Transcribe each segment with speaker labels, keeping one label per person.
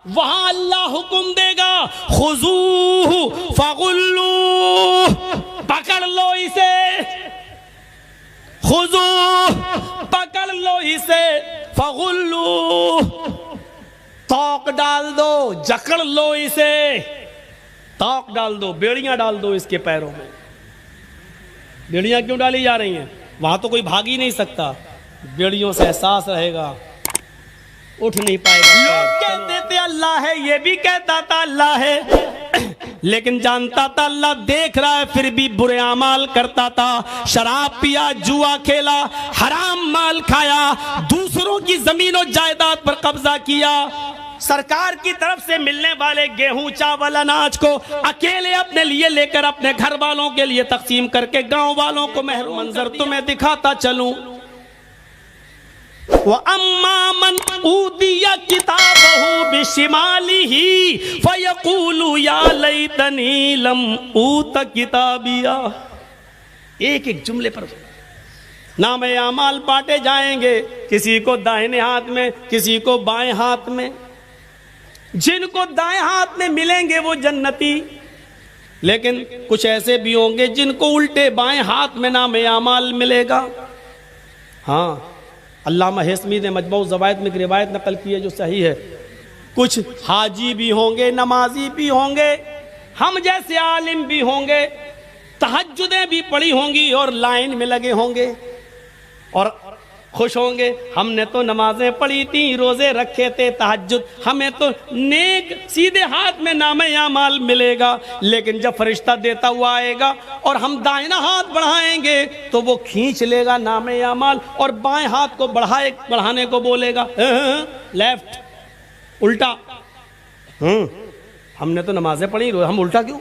Speaker 1: वहां अल्लाह हुक्म देगा, खुजूहु फगुल्लूह, पकड़ लो इसे, खुजूह, पकड़ लो इसे, फगुल्लूह, तौक डाल दो, जकड़ लो इसे, तौक डाल दो, बेड़ियां डाल दो इसके पैरों में। बेड़ियां क्यों डाली जा रही हैं? वहां तो कोई भाग ही नहीं सकता, बेड़ियों से एहसास रहेगा, उठ नहीं पाएगा। लोग कहते थे अल्लाह है, ये भी कहता था अल्लाह है, लेकिन जानता था अल्लाह देख रहा है, फिर भी बुरे अमाल करता था। शराब पिया, जुआ खेला, हराम माल खाया, दूसरों की जमीन और जायदाद पर कब्जा किया, सरकार की तरफ से मिलने वाले गेहूं चावल अनाज को अकेले अपने लिए लेकर अपने घर वालों के लिए तकसीम करके गांव वालों को महरूम। मंजर तुम्हें दिखाता चलूं, अम्मा मन ऊदिया किताबहु बिशिमालिही फयक़ूलु या लैतनी लम ऊत किताबिया। एक एक जुमले पर नामे अमाल बांटे जाएंगे, किसी को दाहिने हाथ में, किसी को बाएं हाथ में। जिनको दाएं हाथ में मिलेंगे वो जन्नती, लेकिन कुछ ऐसे भी होंगे जिनको उल्टे बाएं हाथ में नामे अमाल मिलेगा। हाँ, अल्लामा हेस्मी ने मजमू ज़वाइद में एक रिवायत नकल की है जो सही है। कुछ हाजी भी होंगे, नमाजी भी होंगे, हम जैसे आलिम भी होंगे, तहज्जुदें भी पढ़ी होंगी और लाइन में लगे होंगे और खुश होंगे, हमने तो नमाजें पढ़ी थी, रोजे रखे थे, तहज्जुद, हमें तो नेक सीधे हाथ में नामे अमाल मिलेगा। लेकिन जब फरिश्ता देता हुआ आएगा और हम दाहिना हाथ बढ़ाएंगे तो वो खींच लेगा नामे अमाल और बाएं हाथ को बढ़ाने को बोलेगा लेफ्ट, उल्टा। हमने तो नमाजें पढ़ी, हम उल्टा क्यों?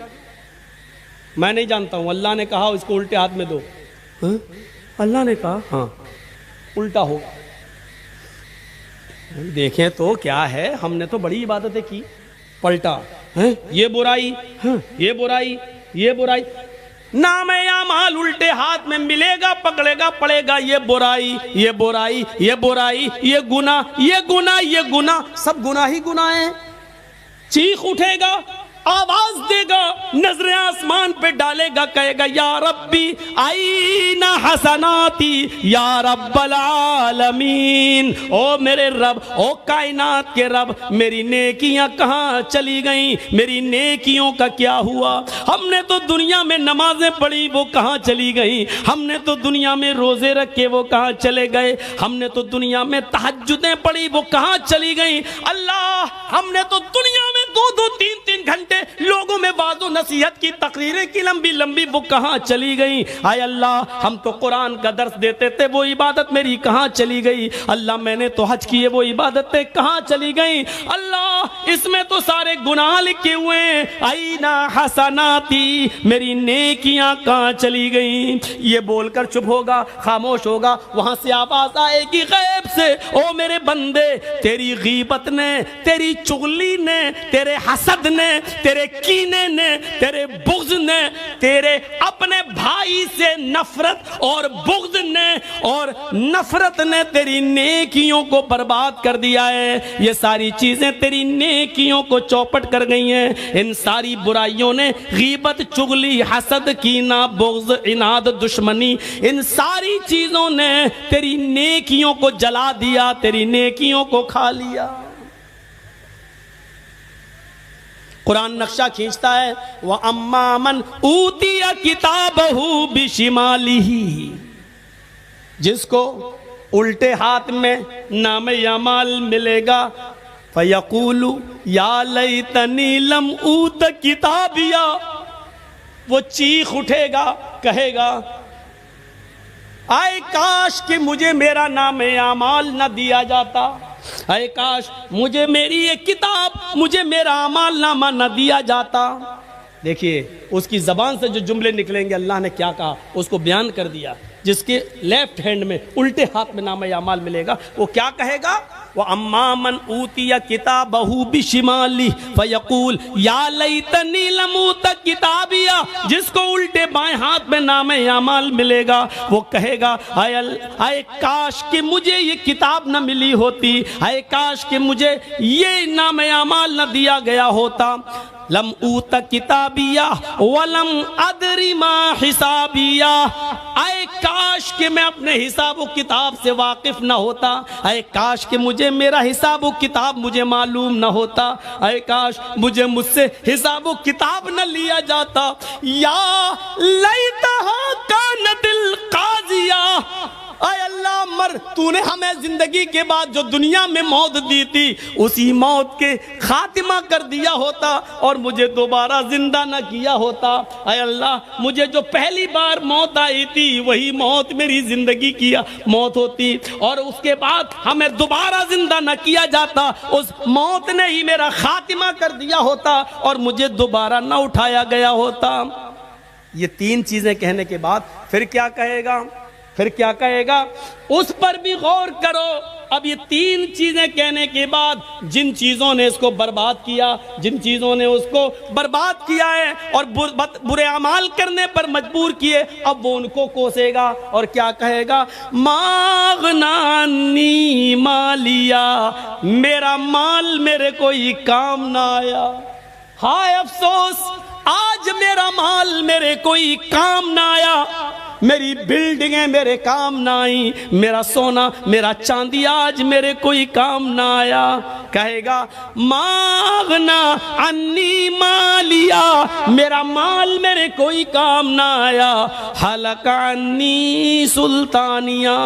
Speaker 1: मैं नहीं जानता हूं, अल्लाह ने कहा इसको उल्टे हाथ में दो। अल्लाह ने कहा हाँ उल्टा होगा। देखें तो क्या है, हमने तो बड़ी इबादतें की, पलटा है ये बुराई, ये बुराई, ये बुराई। नामे अमाल उल्टे हाथ में मिलेगा, पकड़ेगा, पड़ेगा ये बुराई, ये बुराई, ये बुराई, ये गुना, ये गुना, ये गुना, सब गुना ही गुना है। चीख उठेगा, आवाज देगा, नजरें आसमान पे डालेगा, कहेगा या रब्बी आईना हसनाती या रब्बल आलमीन। ओ मेरे रब, ओ कायनात के रब, मेरी नेकियां कहाँ चली गईं? मेरी नेकियों का क्या हुआ? हमने तो दुनिया में नमाजें पढ़ी, वो कहाँ चली गईं? हमने तो दुनिया में रोजे रखे, वो कहाँ चले गए? हमने तो दुनिया में तहज्जुदें पढ़ी, वो कहाँ चली गईं? अल्लाह, हमने तो दुनिया में 2-2, 3-3 घंटे लोगों में वाज़ो नसीहत की तकरीरें की लंबी लंबी, वो कहां चली गई? आय अल्लाह, हम तो कुरान का दर्स देते थे, वो इबादत मेरी कहां चली गई? अल्लाह, मैंने तो हज किए, वो इबादतें कहां चली गई? अल्लाह, इसमें तो सारे गुनाह लिखे हुए हैं, आईना हसनाती, मेरी नेकियां कहां चली गई? ये बोलकर चुप होगा, खामोश होगा। वहां से आवाज आएगी गैब से, ओ मेरे बंदे, तेरी गीबत ने, तेरी चुगली ने, तेरे हसद ने, तेरे कीने ने, तेरे बुग़्ज़ ने, तेरे अपने भाई से नफरत और बुग़्ज़ ने और नफरत ने तेरी नेकियों को बर्बाद कर दिया है। ये सारी चीजें तेरी नेकियों को चौपट कर गई हैं। इन सारी बुराइयों ने, गीबत, चुगली, हसद, कीना, बुग़्ज़, इनाद, दुश्मनी, इन सारी चीजों ने तेरी नेकियों को जला दिया, तेरी नेकियों को खा लिया। कुरान नक्शा खींचता है, वह अम्मा मन ऊतिया किताबहु बिशिमालिही, जिसको उल्टे हाथ में नामे अमाल मिलेगा, फयक़ूलु या लैतनी लम ऊत किताबिया, वो चीख उठेगा, कहेगा आए काश कि मुझे मेरा नामे अमाल न दिया जाता, अरे काश मुझे मेरी ये किताब, मुझे मेरा अमाल नामा न दिया जाता। देखिए उसकी जबान से जो जुमले निकलेंगे, अल्लाह ने क्या कहा उसको बयान कर दिया। जिसके लेफ्ट हैंड में उल्टे हाथ में नामे अमाल मिलेगा, वो क्या कहेगा? वो अम्मा मन ऊतिया किताबहू बिशिमाली फयकूल या लैतनी लम ऊत किताबिया। जिसको उल्टे बाएं हाथ में नामे अमाल मिलेगा वो कहेगा आए काश कि मुझे ये किताब न मिली होती, आए काश कि मुझे ये नामे अमाल न दिया गया होता। लम ऊत किताबिया वलम अदरी मा हिसाबिया। आए काश कि मैं अपने हिसाब व किताब से वाकिफ न होता, आए काश कि मुझे मेरा हिसाब व किताब मुझे मालूम न होता, आए काश मुझसे हिसाब व किताब न लिया जाता। या लैतहा कानतिल काजिया। आय अल्लाह मर, तूने हमें जिंदगी के बाद जो दुनिया में मौत दी थी उसी मौत के खातिमा कर दिया होता और मुझे दोबारा जिंदा न किया होता। आय अल्लाह मुझे जो पहली बार मौत आई थी वही मौत मेरी जिंदगी की मौत होती और उसके बाद हमें दोबारा जिंदा न किया जाता, उस मौत ने ही मेरा खातिमा कर दिया होता और मुझे दोबारा न उठाया गया होता। ये तीन चीजें कहने के बाद फिर क्या कहेगा? फिर क्या कहेगा उस पर भी गौर करो। अब ये तीन चीजें कहने के बाद जिन चीजों ने इसको बर्बाद किया, जिन चीजों ने उसको बर्बाद किया है और बुरे अमाल करने पर मजबूर किए, अब वो उनको कोसेगा और क्या कहेगा? मागनानी मालिया, मेरा माल मेरे कोई काम ना आया। हाय अफसोस, आज मेरा माल मेरे कोई काम ना आया, मेरी बिल्डिंगें मेरे काम ना आई, मेरा सोना मेरा चांदी आज मेरे कोई काम ना आया। कहेगा मागना अन्नी मालिया, मेरा माल मेरे कोई काम ना आया। हलका अन्नी सुल्तानिया,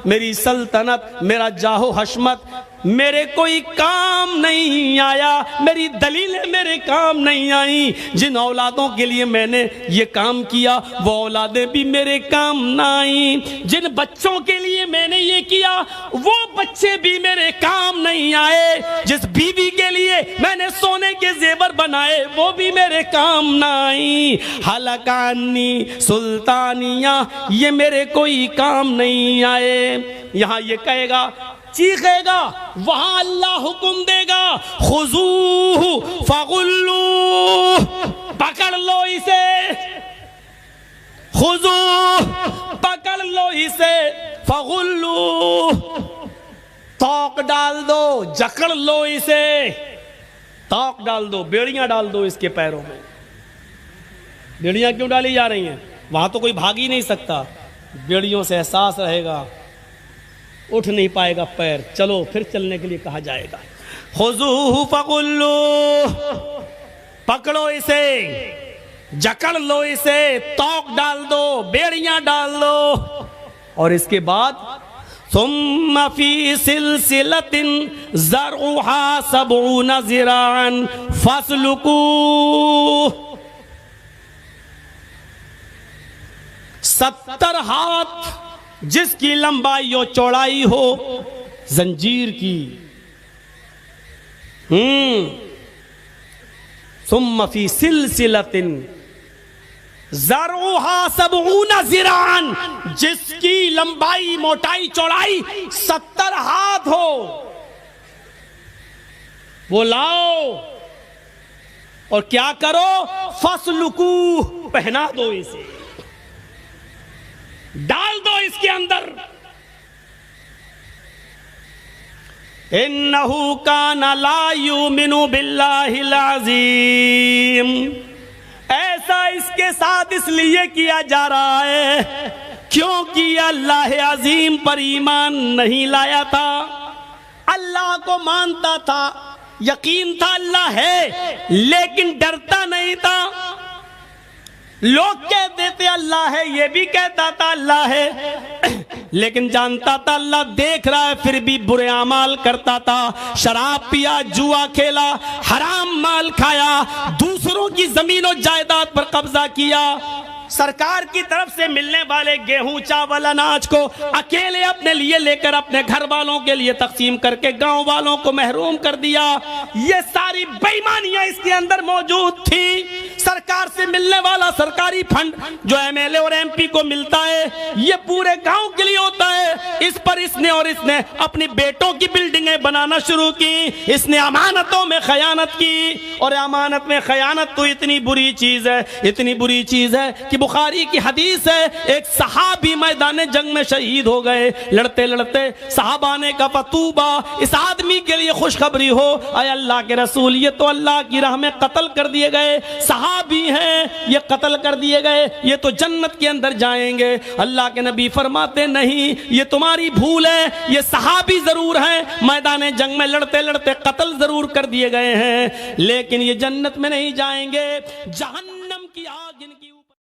Speaker 1: मेरी सल्तनत मेरा जाहो हशमत मेरे कोई काम नहीं आया, मेरी दलीलें मेरे काम नहीं आई। जिन औलादों के लिए मैंने ये काम किया वो औलादें भी मेरे काम ना आई, जिन बच्चों के लिए मैंने ये किया वो बच्चे भी मेरे काम नहीं आए, जिस बीवी के लिए मैंने सोने के जेवर बनाए वो भी मेरे काम ना आई। हलकानी सुल्तानिया, ये मेरे कोई काम नहीं आए। यहाँ ये कहेगा, चीखेगा, वहां अल्लाह हुक्म देगा खुजूहु फगुल्लू, पकड़ लो इसे, खुजू पकड़ लो इसे, फगुल्लू तौक डाल दो, जकड़ लो इसे, तौक डाल दो, बेड़ियां डाल दो इसके पैरों में। बेड़ियां क्यों डाली जा रही हैं? वहां तो कोई भाग ही नहीं सकता, बेड़ियों से एहसास रहेगा, उठ नहीं पाएगा पैर, चलो फिर चलने के लिए कहा जाएगा। खुजूहु फगुल्लू, पकड़ो इसे, जकड़ लो इसे, तौक डाल दो, बेड़ियां डाल दो। और इसके बाद सुम्मा फी सिलसिलतिन ज़रउहा सबऊना ज़िराअन फस्लुकू, 70 हाथ जिसकी लंबाई और चौड़ाई हो जंजीर की। सुम्मा फी सिलसिलतिन ज़रउहा सबऊना ज़िराअन, जिसकी लंबाई मोटाई चौड़ाई 70 हाथ हो, वो लाओ और क्या करो? फस्लुकू, पहना दो इसे, डाल दो इसके अंदर। इन्नहु काना ला युमिनु बिल्लाहिल अज़ीम, ऐसा इसके साथ इसलिए किया जा रहा है क्योंकि अल्लाह अजीम पर ईमान नहीं लाया था। अल्लाह को मानता था, यकीन था अल्लाह है, लेकिन डरता नहीं था। लोग कहते थे अल्लाह है, ये भी कहता था अल्लाह है, लेकिन जानता था अल्लाह देख रहा है, फिर भी बुरे अमाल करता था। शराब पिया, जुआ खेला, हराम माल खाया, दूसरों की जमीन और जायदाद पर कब्जा किया, सरकार की तरफ से मिलने वाले गेहूं चावल अनाज को अकेले अपने लिए लेकर अपने घर वालों के लिए तकसीम करके गांव वालों को महरूम कर दिया। ये सारी बेईमानियां इसके अंदर मौजूद थी। सरकार सरकार से मिलने वाला सरकारी फंड जो एमएलए और एमपी को मिलता है, ये पूरे गांव के लिए होता है। इस पर इसने अपनी बेटों की बिल्डिंगें बनाना शुरू की। इसने अमानतों में खयानत की, और अमानत में खयानत तो इतनी बुरी चीज है, इतनी बुरी चीज है कि बुखारी की हदीस है, एक सहाबी मैदान जंग में शहीद हो गए। लड़ते लड़ते सहाबा ने कहा फतूबा, इस आदमी के लिए खुशखबरी हो, अय अल्लाह के रसूल, ये तो अल्लाह की राह में कत्ल कर दिए गए सहाबी हैं, ये कत्ल कर दिए गए, ये तो जन्नत के अंदर जाएंगे। अल्लाह के नबी फरमाते नहीं, ये तुम्हारी भूल है, ये सहाबी जरूर हैं, मैदान जंग में लड़ते लड़ते कत्ल जरूर कर दिए गए हैं, लेकिन ये जन्नत में नहीं जाएंगे, जहन्नम की आग